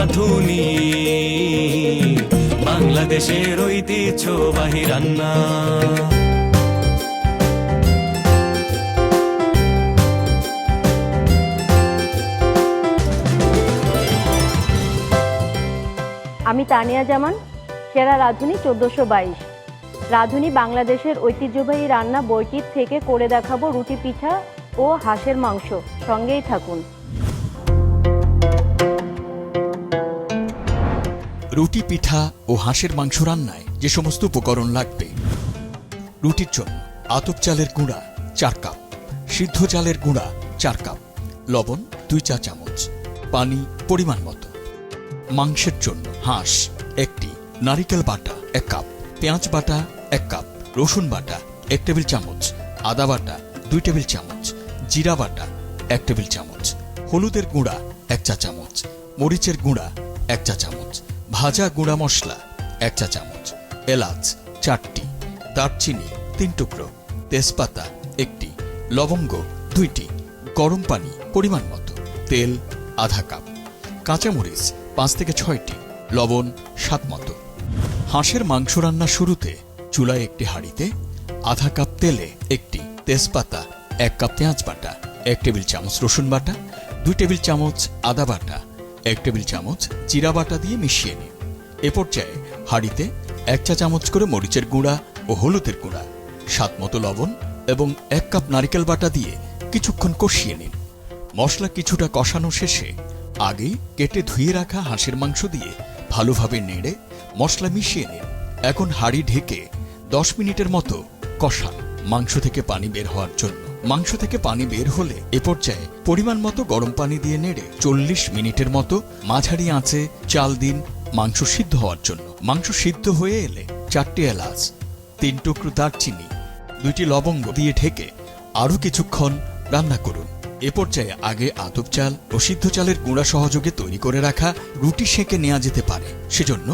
রাঁধুনি বাংলাদেশের ঐতিহ্যবাহী রান্না। আমি তানিয়া জামান, সেরা রাঁধুনি 1422। রাঁধুনি বাংলাদেশের ঐতিহ্যবাহী রান্না বইটির থেকে করে দেখাবো রুটি পিঠা ও হাঁসের মাংস। সঙ্গেই থাকুন। রুটি পিঠা ও হাঁসের মাংস রান্নায় যে সমস্ত উপকরণ লাগবে: রুটির জন্য আতপ চালের গুঁড়া 4 কাপ, সিদ্ধ চালের গুঁড়া 4 কাপ, লবণ 2 চা চামচ, পানি পরিমাণ মতো। মাংসের জন্য হাঁস 1টি, নারিকেল বাটা 1 কাপ, পেঁয়াজ বাটা 1 কাপ, রসুন বাটা 1 টেবিল চামচ, আদা বাটা 2 টেবিল চামচ, জিরা বাটা 1 টেবিল চামচ, হলুদের গুঁড়া 1 চা চামচ, মরিচের গুঁড়া 1 চা চামচ, ভাজা গুঁড়া মশলা 1 চা চামচ, এলাচ 4টি, দারচিনি 3 টুকরো, তেজপাতা 1টি, লবঙ্গ 2টি, গরম পানি পরিমাণ মতো, তেল আধা কাপ, কাঁচামরিচ 5 থেকে 6টি, লবণ স্বাদ মতো। হাঁসের মাংস রান্না শুরুতে চুলায় একটি হাঁড়িতে আধা কাপ তেলে 1টি তেজপাতা, 1 কাপ পেঁয়াজ বাটা, 1 টেবিল চামচ রসুন বাটা, 2 টেবিল চামচ আদা বাটা, 1 টেবিল চামচ জিরা বাটা দিয়ে মিশিয়ে নিন। এ পর্যায়ে হাঁড়িতে 1 চা চামচ করে মরিচের গুঁড়া ও হলুদের গুঁড়া, স্বাদ মতো লবণ এবং 1 কাপ নারিকেল বাটা দিয়ে কিছুক্ষণ কষিয়ে নিন। মশলা কিছুটা কষানো শেষে আগেই কেটে ধুয়ে রাখা হাঁসের মাংস দিয়ে ভালোভাবে নেড়ে মশলা মিশিয়ে নিন। এখন হাঁড়ি ঢেকে 10 মিনিটের মতো কষান মাংস থেকে পানি বের হওয়ার জন্য। মাংস থেকে পানি বের হলে এ পর্যায়ে পরিমাণ মতো গরম পানি দিয়ে নেড়ে 40 মিনিটের মতো মাঝারি আঁচে চাল দিন মাংস সিদ্ধ হওয়ার জন্য। মাংস সিদ্ধ হয়ে এলে 4টি এলাচ, 3 টুকরো দারচিনি, 2টি লবঙ্গ দিয়ে ঢেকে আরও কিছুক্ষণ রান্না করুন। এ পর্যায়ে আগে আতপ চাল ও সিদ্ধ চালের গুঁড়া সহযোগে তৈরি করে রাখা রুটি সেঁকে নেওয়া যেতে পারে। সেজন্য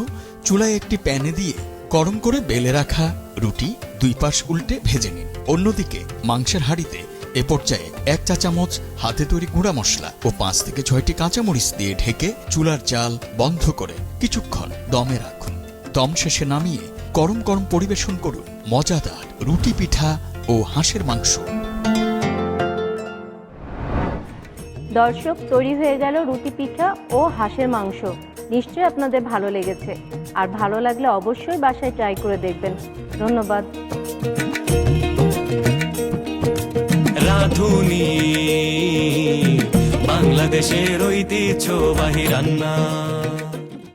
চুলায় একটি প্যানে দিয়ে গরম করে বেলে রাখা রুটি 2 পাশ উল্টে ভেজে নিন। অন্যদিকে মাংসের হাঁড়িতে এ পর্যায়ে 1 চা চামচ হাতে তৈরি গুঁড়া মশলা ও 5 থেকে 6টি কাঁচামরিচ দিয়ে ঢেকে চুলার জাল বন্ধ করে কিছুক্ষণ দমে রাখুন। দম শেষে নামিয়ে গরম গরম পরিবেশন করুন মজাদার রুটি পিঠা ও হাঁসের মাংস। দর্শক, তৈরি হয়ে গেল রুটি পিঠা ও হাঁসের মাংস। নিশ্চয়ই আপনাদের ভালো লেগেছে, আর ভালো লাগলে অবশ্যই বাসায় ট্রাই করে দেখবেন। ধন্যবাদ। রাঁধুনি বাংলাদেশের ঐতিহ্যবাহী রান্না।